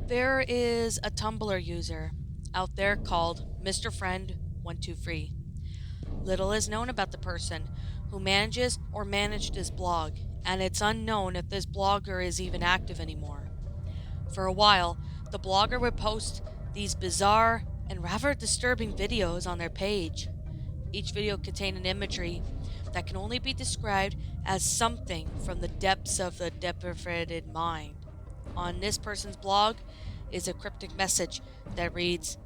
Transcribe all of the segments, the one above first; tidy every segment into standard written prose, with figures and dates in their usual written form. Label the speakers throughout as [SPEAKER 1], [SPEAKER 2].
[SPEAKER 1] There is a Tumblr user out there called MrFriend123. Little is known about the person who manages or managed his blog, and it's unknown if this blogger is even active anymore. For a while, the blogger would post these bizarre and rather disturbing videos on their page. Each video contained an imagery that can only be described as something from the depths of the depraved mind. On this person's blog is a cryptic message that reads,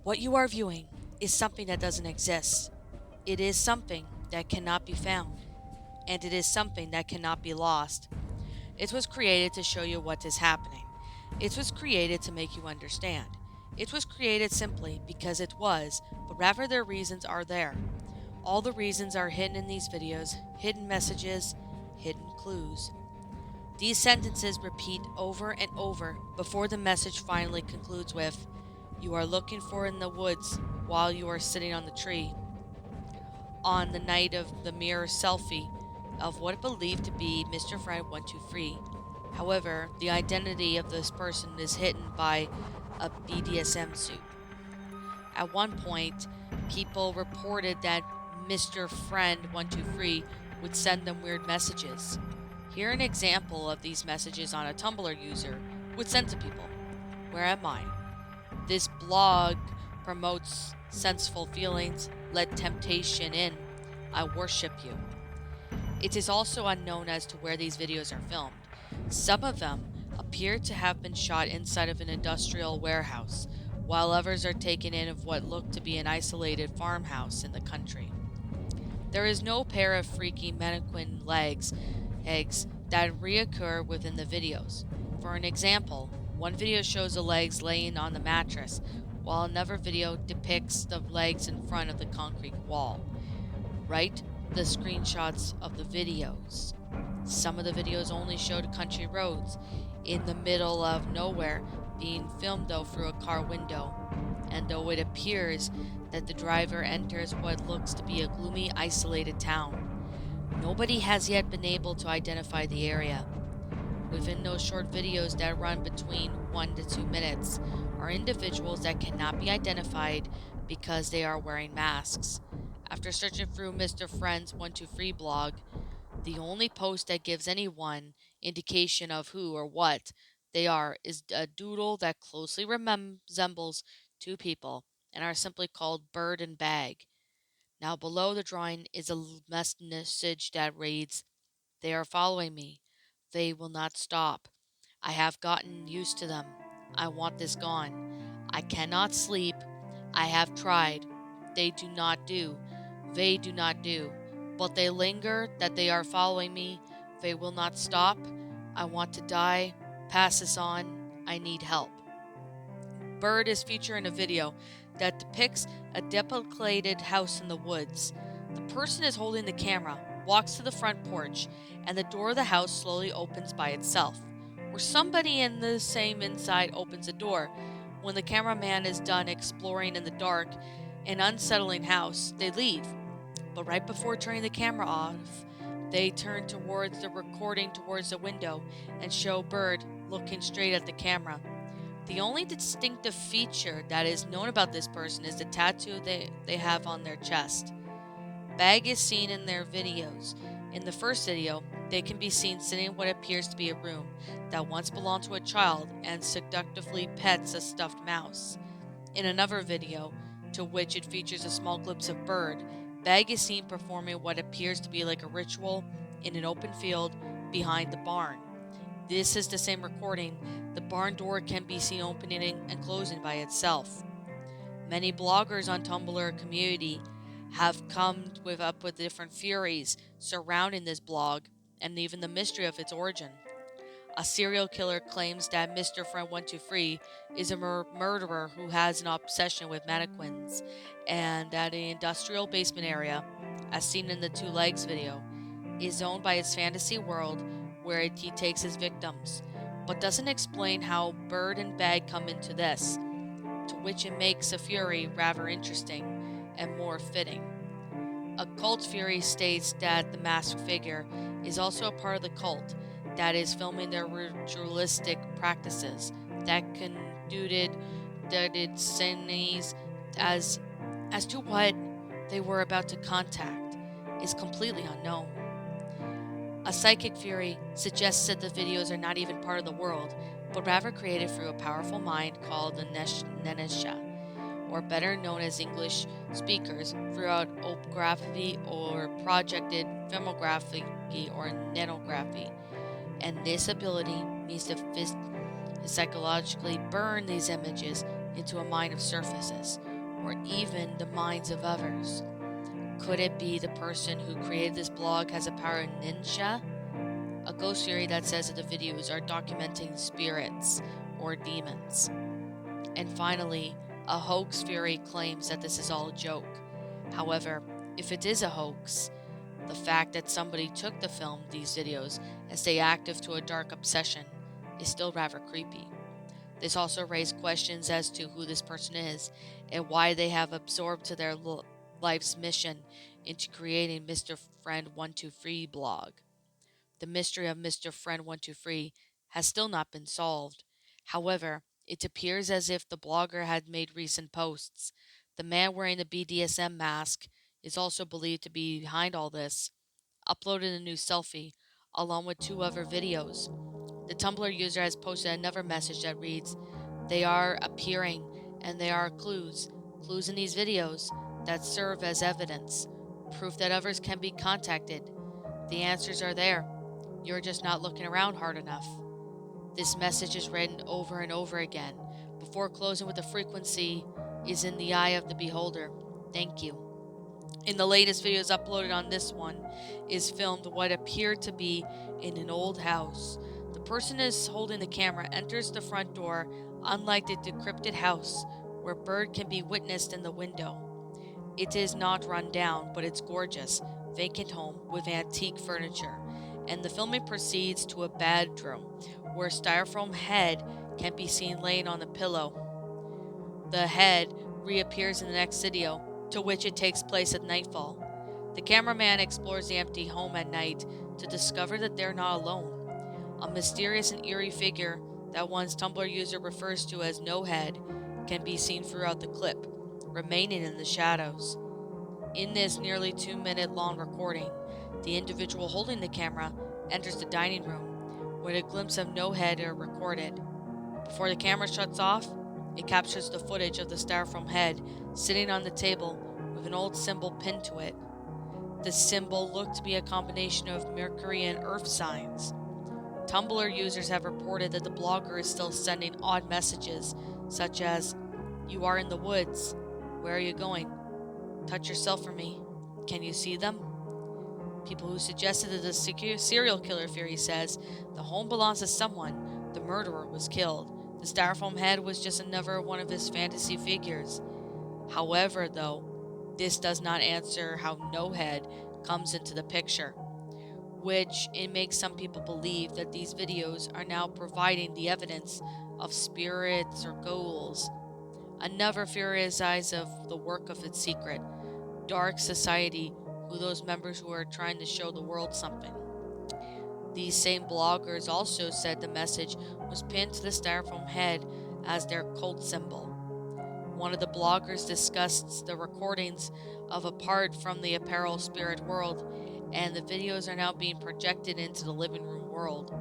[SPEAKER 1] "What you are viewing is something that doesn't exist. It is something that cannot be found, and it is something that cannot be lost. It was created to show you what is happening. It was created to make you understand. It was created simply because it was, but rather their reasons are there. All the reasons are hidden in these videos, hidden messages, hidden clues." These sentences repeat over and over before the message finally concludes with, "You are looking for in the woods while you are sitting on the tree." On the night of the mirror selfie of what believed to be Mr. Friend 123. However, the identity of this person is hidden by a BDSM suit. At one point, people reported that Mr. Friend 123 would send them weird messages. Here an example of these messages on a Tumblr user would send to people. "Where am I? This blog promotes senseful feelings. Let temptation in. I worship you." It is also unknown as to where these videos are filmed. Some of them appear to have been shot inside of an industrial warehouse, while others are taken in of what looked to be an isolated farmhouse in the country. There is no pair of freaky mannequin eggs that reoccur within the videos. For an example, one video shows the legs laying on the mattress, while another video depicts the legs in front of the concrete wall. Right? The screenshots of the videos. Some of the videos only showed country roads in the middle of nowhere being filmed though through a car window, and though it appears that the driver enters what looks to be a gloomy, isolated town. Nobody has yet been able to identify the area. Within those short videos that run between 1 to 2 minutes are individuals that cannot be identified because they are wearing masks. After searching through Mr. Friend's 123 blog, the only post that gives anyone indication of who or what they are is a doodle that closely resembles two people and are simply called Bird and Bag. Now below the drawing is a message that reads, "They are following me. They will not stop. I have gotten used to them. I want this gone. I cannot sleep. I have tried. They do not do. They do not do. But they linger, that they are following me. They will not stop. I want to die. Pass this on. I need help." Bird is featured in a video that depicts a dilapidated house in the woods. The person is holding the camera, walks to the front porch, and the door of the house slowly opens by itself. Or somebody in the same inside opens the door. When the cameraman is done exploring in the dark and unsettling house, they leave. But right before turning the camera off, they turn towards the recording towards the window and show Bird looking straight at the camera. The only distinctive feature that is known about this person is the tattoo they have on their chest. Bag is seen in their videos. In the first video, they can be seen sitting in what appears to be a room that once belonged to a child and seductively pets a stuffed mouse. In another video, to which it features a small glimpse of Bird, Bag is seen performing what appears to be like a ritual in an open field behind the barn. This is the same recording. The barn door can be seen opening and closing by itself. Many bloggers on Tumblr community have come up with different theories surrounding this blog and even the mystery of its origin. A serial killer claims that Mr. Friend 123 is a murderer who has an obsession with mannequins, and that the industrial basement area, as seen in the Two Legs video, is owned by his fantasy world where he takes his victims, but doesn't explain how Bird and Bag come into this, to which it makes a theory rather interesting and more fitting. A cult theory states that the masked figure is also a part of the cult that is filming their ritualistic practices, that conducted destinies as to what they were about to contact is completely unknown. A psychic fury suggests that the videos are not even part of the world, but rather created through a powerful mind called the Nenesha, or better known as English speakers throughout opography or projected filmography or nanography. And this ability means to psychologically burn these images into a mind of surfaces, or even the minds of others. Could it be the person who created this blog has a power of ninja? A ghost theory that says that the videos are documenting spirits or demons. And finally, a hoax theory claims that this is all a joke. However, if it is a hoax, the fact that somebody took to film these videos and stay active to a dark obsession is still rather creepy. This also raised questions as to who this person is and why they have absorbed to their life's mission into creating MrFriend123 blog. The mystery of MrFriend123 has still not been solved. However, it appears as if the blogger had made recent posts. The man wearing the BDSM mask is also believed to be behind all this. Uploaded a new selfie, along with 2 other videos. The Tumblr user has posted another message that reads, "They are appearing, and they are clues in these videos that serve as evidence, proof that others can be contacted. The answers are there. You're just not looking around hard enough." This message is written over and over again, before closing with the frequency is in the eye of the beholder. Thank you. In the latest videos uploaded on this one is filmed what appeared to be in an old house. The person is holding the camera enters the front door, unlike the decrepit house, where bird can be witnessed in the window. It is not run down, but it's gorgeous, vacant home with antique furniture, and the filming proceeds to a bedroom, where styrofoam head can be seen laying on the pillow. The head reappears in the next video, to which it takes place at nightfall. The cameraman explores the empty home at night to discover that they're not alone. A mysterious and eerie figure that one's Tumblr user refers to as No Head can be seen throughout the clip, remaining in the shadows. In this nearly 2-minute long recording, the individual holding the camera enters the dining room, where a glimpse of No Head are recorded. Before the camera shuts off, it captures the footage of the styrofoam head sitting on the table with an old symbol pinned to it. The symbol looked to be a combination of Mercury and Earth signs. Tumblr users have reported that the blogger is still sending odd messages, such as, "You are in the woods. Where are you going? Touch yourself for me. Can you see them?" People who suggested that the serial killer theory says the home belongs to someone, the murderer was killed. The styrofoam head was just another one of his fantasy figures. However, though, this does not answer how No Head comes into the picture, which it makes some people believe that these videos are now providing the evidence of spirits or ghouls. Another theorizes of the work of its secret, dark society, who those members who are trying to show the world something. These same bloggers also said the message was pinned to the styrofoam head as their cult symbol. One of the bloggers discussed the recordings of Apart from the Apparel Spirit World, and the videos are now being projected into the living room world.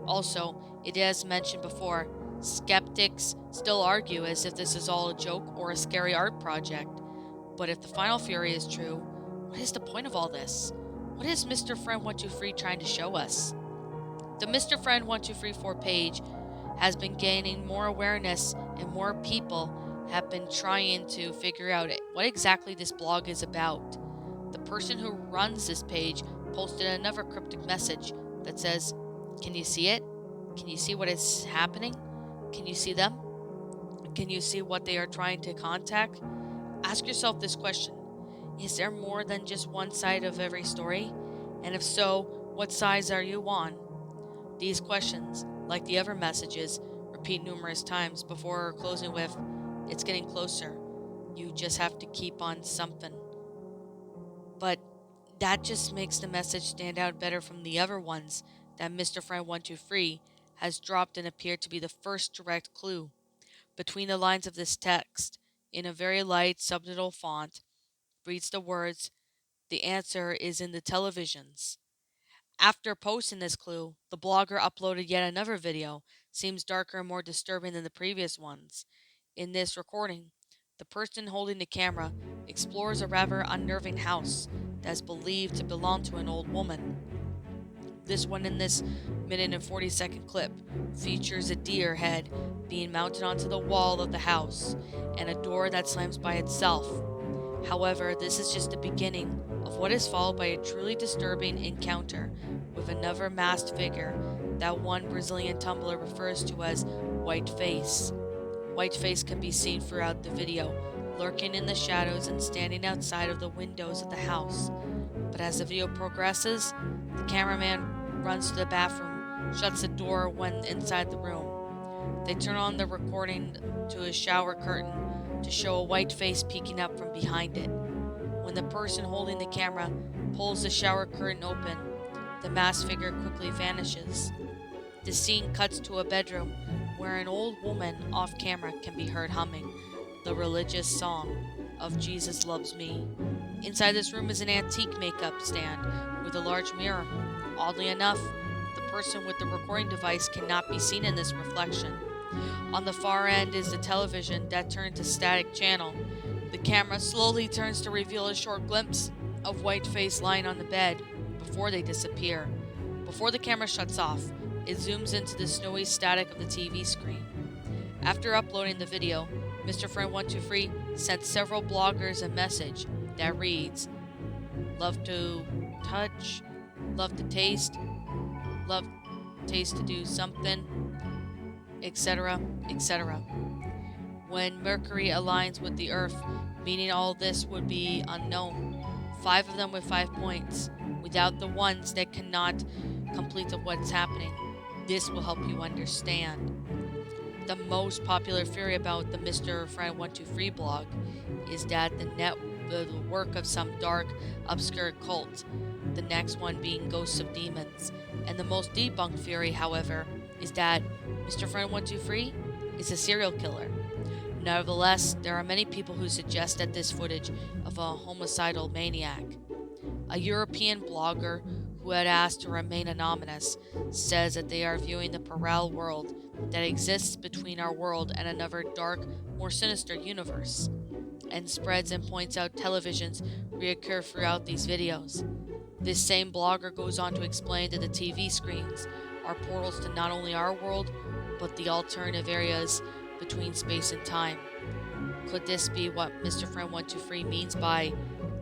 [SPEAKER 1] Also, it as mentioned before, skeptics still argue as if this is all a joke or a scary art project. But if the final theory is true, what is the point of all this? What is MrFriend123 trying to show us? The MrFriend123 page has been gaining more awareness, and more people have been trying to figure out what exactly this blog is about. The person who runs this page posted another cryptic message that says, "Can you see it? Can you see what is happening? Can you see them? Can you see what they are trying to contact?" Ask yourself this question. Is there more than just one side of every story? And if so, what sides are you on? These questions, like the other messages, repeat numerous times before closing with, "It's getting closer. You just have to keep on something." But that just makes the message stand out better from the other ones that MrFriend123 has dropped and appeared to be the first direct clue. Between the lines of this text, in a very light subtitle font, reads the words, "The answer is in the televisions." After posting this clue, the blogger uploaded yet another video, seems darker and more disturbing than the previous ones. In this recording, the person holding the camera explores a rather unnerving house that is believed to belong to an old woman. This one in this minute and 40-second clip features a deer head being mounted onto the wall of the house and a door that slams by itself. However, this is just the beginning of what is followed by a truly disturbing encounter with another masked figure that one Brazilian Tumblr refers to as Whiteface. Whiteface can be seen throughout the video, lurking in the shadows and standing outside of the windows of the house. But as the video progresses, the cameraman runs to the bathroom, shuts the door when inside the room. They turn on the recording to a shower curtain to show a white face peeking up from behind it. When the person holding the camera pulls the shower curtain open, the masked figure quickly vanishes. The scene cuts to a bedroom where an old woman off camera can be heard humming the religious song of Jesus Loves Me. Inside this room is an antique makeup stand with a large mirror. Oddly enough, the person with the recording device cannot be seen in this reflection. On the far end is the television that turned to static channel. The camera slowly turns to reveal a short glimpse of Whiteface lying on the bed before they disappear. Before the camera shuts off, it zooms into the snowy static of the TV screen. After uploading the video, MrFriend123 sent several bloggers a message that reads, "Love to touch, love to taste, love taste to do something, etc., etc." When Mercury aligns with the Earth, meaning all this would be unknown. 5 of them with 5 points, without the ones that cannot complete of what's happening. This will help you understand. The most popular theory about the MrFriend123 blog is that the work of some dark, obscure cult, the next one being ghosts of demons. And the most debunked theory, however, is that MrFriend123 is a serial killer. Nevertheless, there are many people who suggest that this footage of a homicidal maniac. A European blogger who had asked to remain anonymous says that they are viewing the parallel world that exists between our world and another dark, more sinister universe, and spreads and points out televisions reoccur throughout these videos. This same blogger goes on to explain that the TV screens are portals to not only our world, but the alternative areas between space and time. Could this be what MrFriend123 means by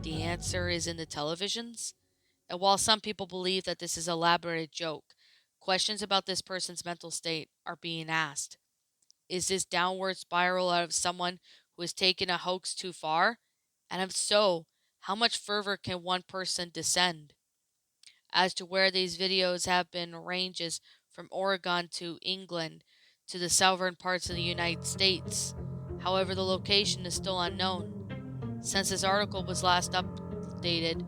[SPEAKER 1] "the answer is in the televisions"? And while some people believe that this is an elaborated joke, questions about this person's mental state are being asked. Is this downward spiral out of someone who has taken a hoax too far? And if so, how much further can one person descend? As to where these videos have been ranges from Oregon to England to the southern parts of the United States. However, the location is still unknown. Since this article was last updated,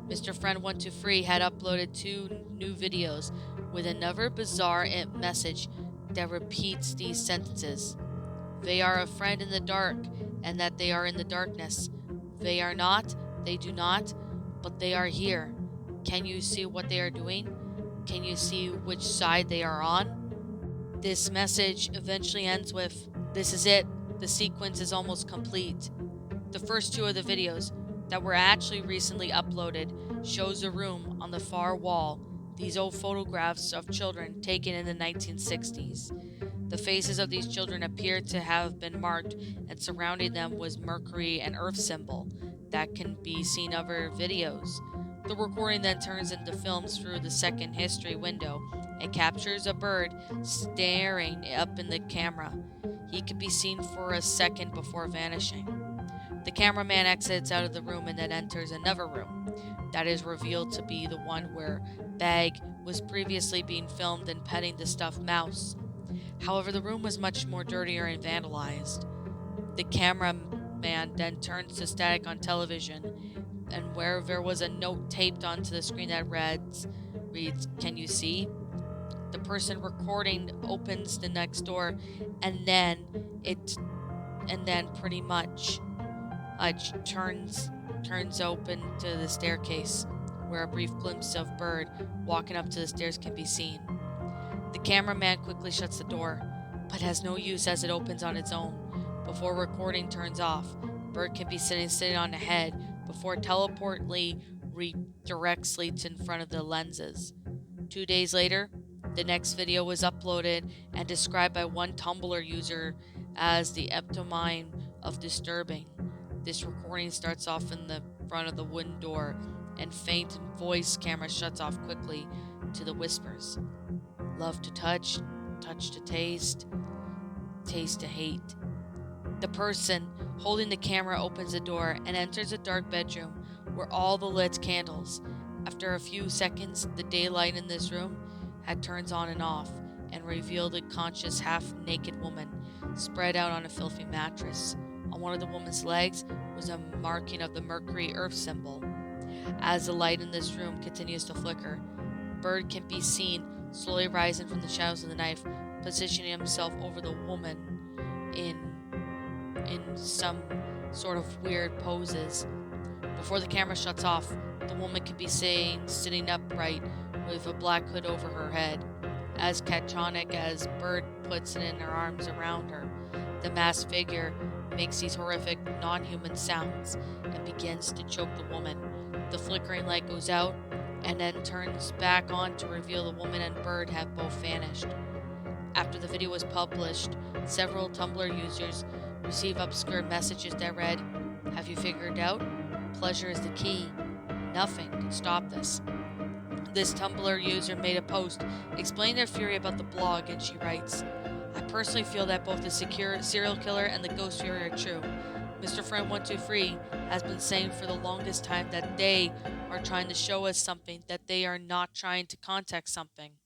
[SPEAKER 1] MrFriend123 had uploaded 2 new videos with another bizarre message that repeats these sentences. They are a friend in the dark, and that they are in the darkness. They are not, they do not, but they are here. Can you see what they are doing? Can you see which side they are on? This message eventually ends with, "This is it. The sequence is almost complete." The first 2 of the videos that were actually recently uploaded shows a room on the far wall, these old photographs of children taken in the 1960s. The faces of these children appear to have been marked, and surrounding them was Mercury and Earth symbol that can be seen in other videos. The recording then turns into films through the second history window and captures a bird staring up in the camera. He could be seen for a second before vanishing. The cameraman exits out of the room and then enters another room that is revealed to be the one where Bag was previously being filmed and petting the stuffed mouse. However, the room was much more dirtier and vandalized. The cameraman then turns to static on television, and where there was a note taped onto the screen that reads, "Can you see?" The person recording opens the next door, and then pretty much turns open to the staircase, where a brief glimpse of Bird walking up to the stairs can be seen. The cameraman quickly shuts the door, but has no use as it opens on its own. Before recording turns off, Bird can be sitting on the head before teleportly redirects Sleets in front of the lenses. 2 days later, the next video was uploaded and described by one Tumblr user as the epitome of disturbing. This recording starts off in the front of the wooden door, and faint voice camera shuts off quickly to the whispers. Love to touch, touch to taste, taste to hate. The person holding the camera opens the door and enters a dark bedroom where all the lit candles. After a few seconds, the daylight in this room had turned on and off and revealed a conscious, half-naked woman spread out on a filthy mattress. On one of the woman's legs was a marking of the Mercury Earth symbol. As the light in this room continues to flicker, Bird can be seen slowly rising from the shadows of the knife, positioning himself over the woman in some sort of weird poses. Before the camera shuts off, the woman can be seen sitting upright with a black hood over her head. As catatonic as Bird puts it in her arms around her, the masked figure makes these horrific, non-human sounds and begins to choke the woman. The flickering light goes out and then turns back on to reveal the woman and Bird have both vanished. After the video was published, several Tumblr users received obscure messages that read, "Have you figured out? Pleasure is the key. Nothing can stop this." This Tumblr user made a post explaining their fury about the blog, and she writes, "I personally feel that both the serial killer and the ghost fury are true. MrFriend123 has been saying for the longest time that they are trying to show us something, that they are not trying to contact something.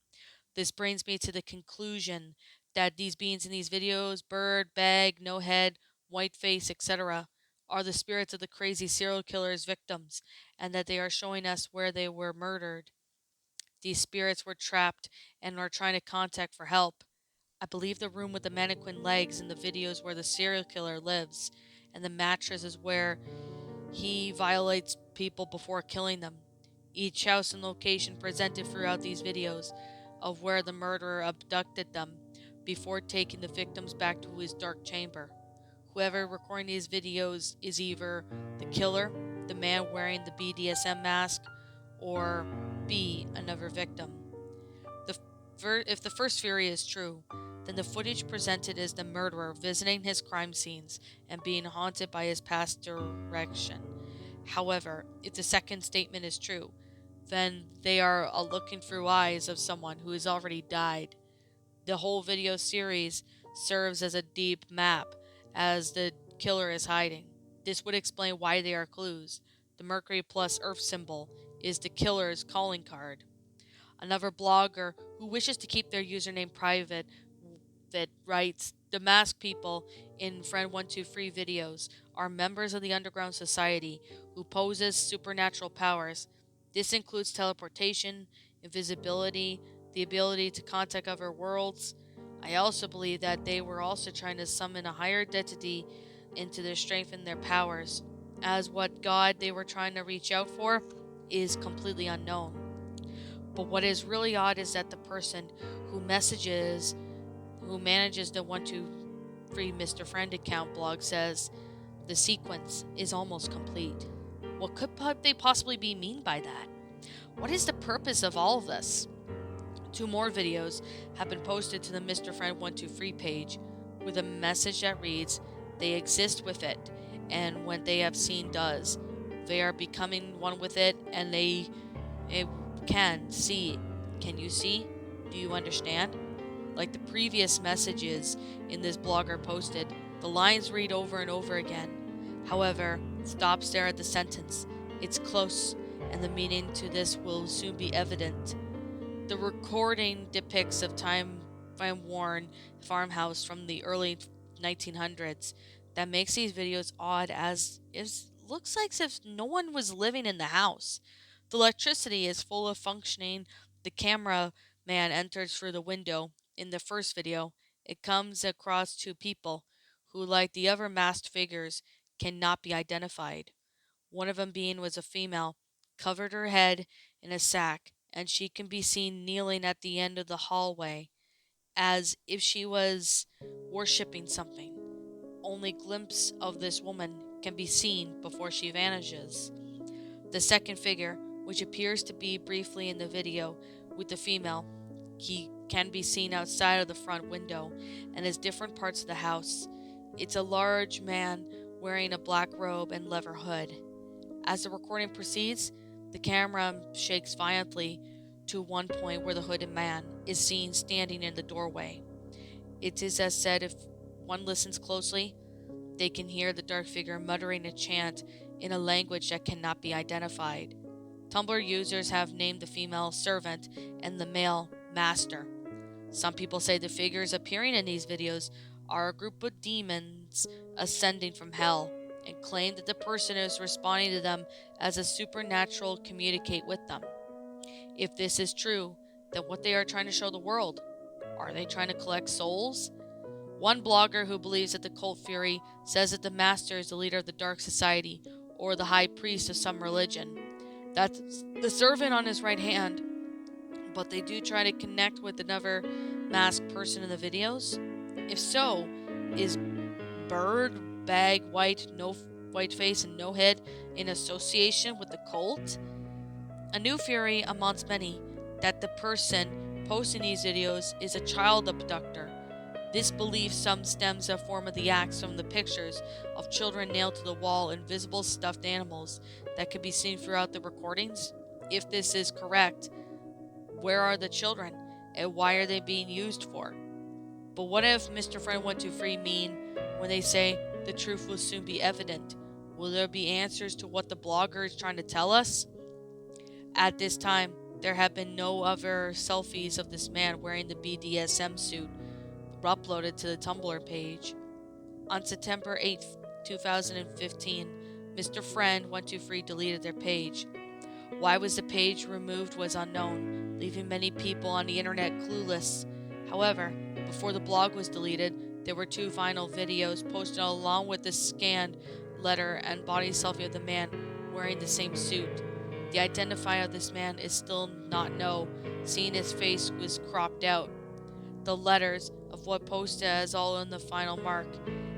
[SPEAKER 1] This brings me to the conclusion that these beings in these videos, Bird, Bag, No Head, White Face, etc., are the spirits of the crazy serial killer's victims, and that they are showing us where they were murdered. These spirits were trapped and are trying to contact for help. I believe the room with the mannequin legs in the videos where the serial killer lives, and the mattress is where he violates people before killing them. Each house and location presented throughout these videos of where the murderer abducted them before taking the victims back to his dark chamber. Whoever recording these videos is either the killer, the man wearing the BDSM mask, or B, another victim. If the first theory is true, then the footage presented is the murderer visiting his crime scenes and being haunted by his past direction. However, if the second statement is true, then they are looking through eyes of someone who has already died. The whole video series serves as a deep map as the killer is hiding. This would explain why they are clues. The Mercury plus Earth symbol is the killer's calling card. Another blogger who wishes to keep their username private that writes, "The masked people in Friend123 videos are members of the underground society who possess supernatural powers. This includes teleportation, invisibility, the ability to contact other worlds. I also believe that they were also trying to summon a higher entity into their strength and their powers, as what god they were trying to reach out for is completely unknown. But what is really odd is that the person who manages the 123 Mr. Friend account blog says the sequence is almost complete. What could they possibly be mean by that? What is the purpose of all of this?" 2 more videos have been posted to the Mr. Friend 123 page with a message that reads, "They exist with it, and when they have seen does, they are becoming one with it, and it can see. Can you see? Do you understand?" Like the previous messages in this blogger posted, the lines read over and over again. However, stop there at the sentence. It's close, and the meaning to this will soon be evident. The recording depicts a time-worn farmhouse from the early 1900s that makes these videos odd, as it looks like if no one was living in the house. The electricity is full of functioning. The camera man enters through the window. In the first video, it comes across two people who, like the other masked figures, cannot be identified. One of them being was a female, covered her head in a sack, and she can be seen kneeling at the end of the hallway as if she was worshipping something. Only glimpse of this woman can be seen before she vanishes. The second figure, which appears to be briefly in the video with the female, he can be seen outside of the front window and is different parts of the house. It's a large man wearing a black robe and leather hood. As the recording proceeds, the camera shakes violently to one point where the hooded man is seen standing in the doorway. It is as said if one listens closely, they can hear the dark figure muttering a chant in a language that cannot be identified. Tumblr users have named the female servant and the male master. Some people say the figures appearing in these videos are a group of demons ascending from hell and claim that the person is responding to them as a supernatural communicate with them. If this is true, then what they are trying to show the world? Are they trying to collect souls? One blogger who believes that the cult fury says that the master is the leader of the dark society or the high priest of some religion. That's the servant on his right hand, but they do try to connect with another masked person in the videos. If so, is bird, bag, white, no white face, and no head in association with the cult? A new theory amongst many that the person posting these videos is a child abductor. This belief some stems a form of the acts from the pictures of children nailed to the wall and visible stuffed animals that can be seen throughout the recordings. If this is correct, where are the children and why are they being used for? But what if MrFriend123 mean when they say the truth will soon be evident? Will there be answers to what the blogger is trying to tell us? At this time, there have been no other selfies of this man wearing the BDSM suit uploaded to the Tumblr page. On September 8th, 2015, MrFriend123 deleted their page. Why was the page removed was unknown, leaving many people on the internet clueless. However, before the blog was deleted, there were two vinyl videos posted along with the scanned letter and body selfie of the man wearing the same suit. The identifier of this man is still not known, seeing his face was cropped out. The letters of what posted as all in the final mark,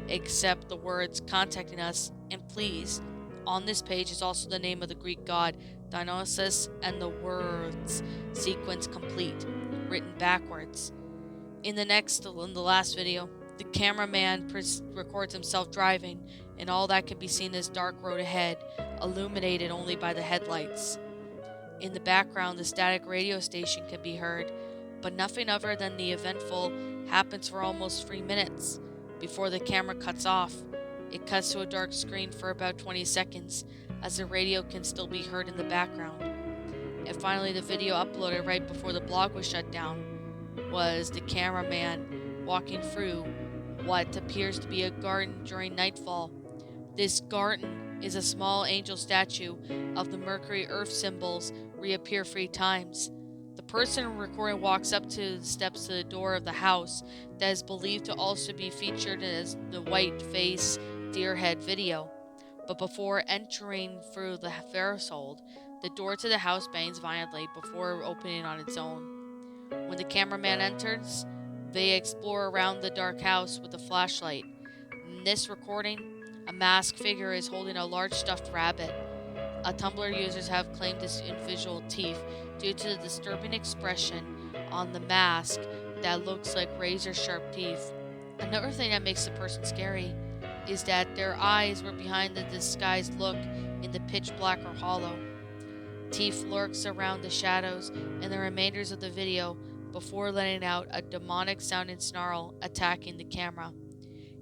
[SPEAKER 1] except the words contacting us and please. On this page is also the name of the Greek god Dionysus and the words sequence complete, written backwards. In the last video, the cameraman records himself driving, and all that can be seen is dark road ahead, illuminated only by the headlights. In the background, the static radio station can be heard, but nothing other than the eventful happens for almost 3 minutes before the camera cuts off. It cuts to a dark screen for about 20 seconds, as the radio can still be heard in the background. And finally, the video uploaded right before the blog was shut down was the cameraman walking through what appears to be a garden during nightfall. This garden is a small angel statue of the Mercury Earth symbols reappear 3 times. The person recording walks up to the steps to the door of the house that is believed to also be featured as the white face deer head video. But before entering through the threshold, the door to the house bangs violently before opening on its own. When the cameraman enters, they explore around the dark house with a flashlight. In this recording, a masked figure is holding a large stuffed rabbit. Tumblr users have claimed this individual teeth due to the disturbing expression on the mask that looks like razor-sharp teeth. Another thing that makes the person scary is that their eyes were behind the disguised look in the pitch black or hollow. Teeth lurks around the shadows and the remainders of the video before letting out a demonic-sounding snarl attacking the camera.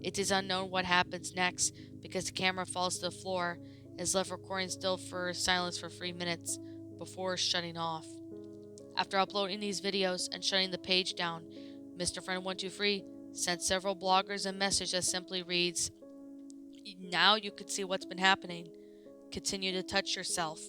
[SPEAKER 1] It is unknown what happens next because the camera falls to the floor and is left recording still for silence for 3 minutes before shutting off. After uploading these videos and shutting the page down, MrFriend123 sent several bloggers a message that simply reads, "Now you can see what's been happening. Continue to touch yourself."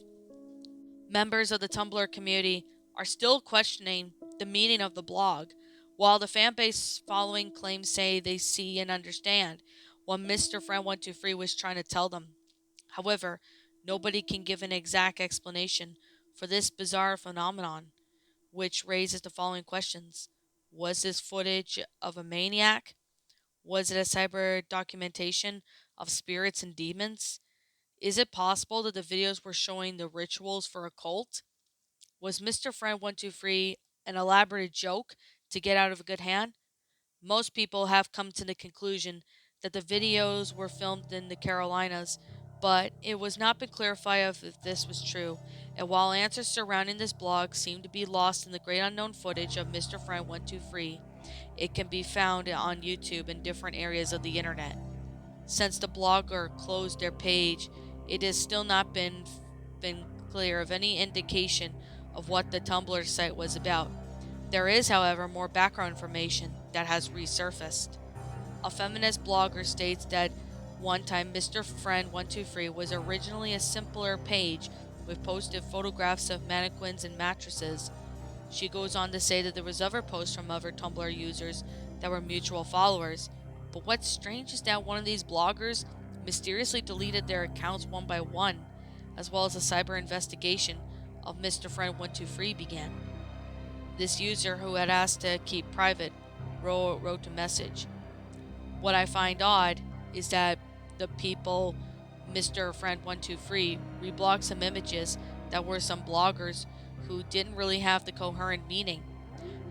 [SPEAKER 1] Members of the Tumblr community are still questioning the meaning of the blog. While the fanbase following claims say they see and understand what Mr. Friend 123 was trying to tell them. However, nobody can give an exact explanation for this bizarre phenomenon, which raises the following questions. Was this footage of a maniac? Was it a cyber documentation of spirits and demons? Is it possible that the videos were showing the rituals for a cult? Was Mr. Friend 123 an elaborate joke to get out of a good hand? Most people have come to the conclusion that the videos were filmed in the Carolinas, but it was not been clarified if this was true, and while answers surrounding this blog seem to be lost in the great unknown footage of Mr. Friend 123, it can be found on YouTube in different areas of the internet. Since the blogger closed their page, it has still not been clear of any indication of what the Tumblr site was about. There is, however, more background information that has resurfaced. A feminist blogger states that one time Mr. Friend 123 was originally a simpler page with posted photographs of mannequins and mattresses. She goes on to say that there was other posts from other Tumblr users that were mutual followers, but what's strange is that one of these bloggers mysteriously deleted their accounts one by one, as well as a cyber investigation of Mr. Friend 123 began. This user, who had asked to keep private, wrote a message. What I find odd is that the people Mr. Friend 123 reblogged some images that were some bloggers who didn't really have the coherent meaning.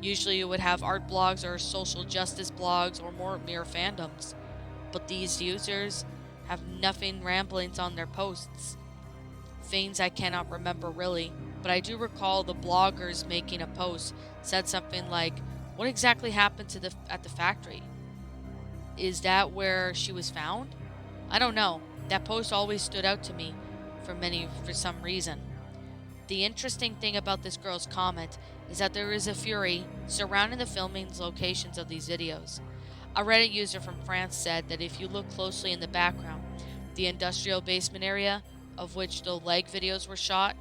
[SPEAKER 1] Usually you would have art blogs or social justice blogs or more mere fandoms, but these users have nothing ramblings on their posts. Things I cannot remember really, but I do recall the bloggers making a post said something like, "What exactly happened to at the factory? Is that where she was found?" I don't know. That post always stood out to me for some reason. The interesting thing about this girl's comment is that there is a fury surrounding the filming locations of these videos. A Reddit user from France said that if you look closely in the background, the industrial basement area, of which the leg videos were shot,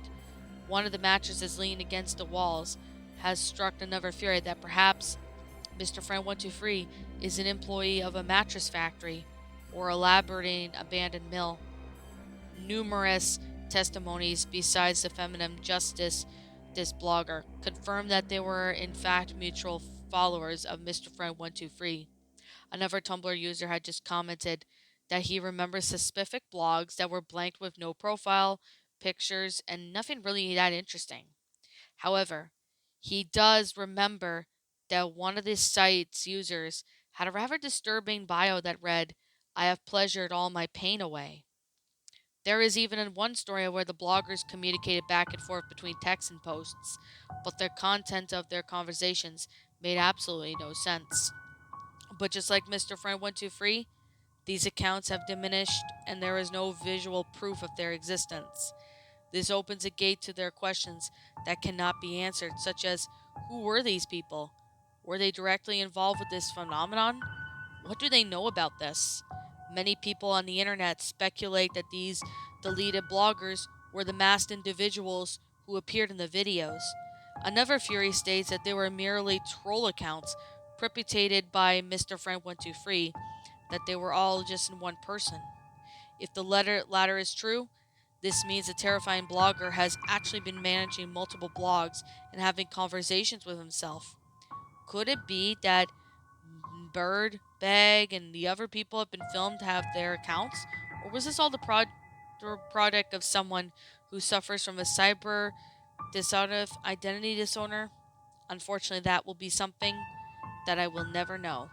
[SPEAKER 1] one of the mattresses leaning against the walls, has struck another theory that perhaps Mr. Friend 123 is an employee of a mattress factory or elaborating abandoned mill. Numerous testimonies besides the feminine justice this blogger confirmed that they were in fact mutual followers of Mr. Friend 123. Another Tumblr user had just commented that he remembers specific blogs that were blanked with no profile, pictures, and nothing really that interesting. However, he does remember that one of this site's users had a rather disturbing bio that read, "I have pleasured all my pain away." There is even one story where the bloggers communicated back and forth between texts and posts, but the content of their conversations made absolutely no sense. But just like Mr. Friend 123, these accounts have diminished and there is no visual proof of their existence. This opens a gate to their questions that cannot be answered, such as who were these people? Were they directly involved with this phenomenon? What do they know about this? Many people on the internet speculate that these deleted bloggers were the masked individuals who appeared in the videos. Another theory states that they were merely troll accounts perpetrated by Mr. Friend 123, that they were all just in one person. If the latter is true, this means the terrifying blogger has actually been managing multiple blogs and having conversations with himself. Could it be that Bird, Bag, and the other people have been filmed to have their accounts? Or was this all the product of someone who suffers from a cyber identity disorder? Unfortunately, that will be something that I will never know.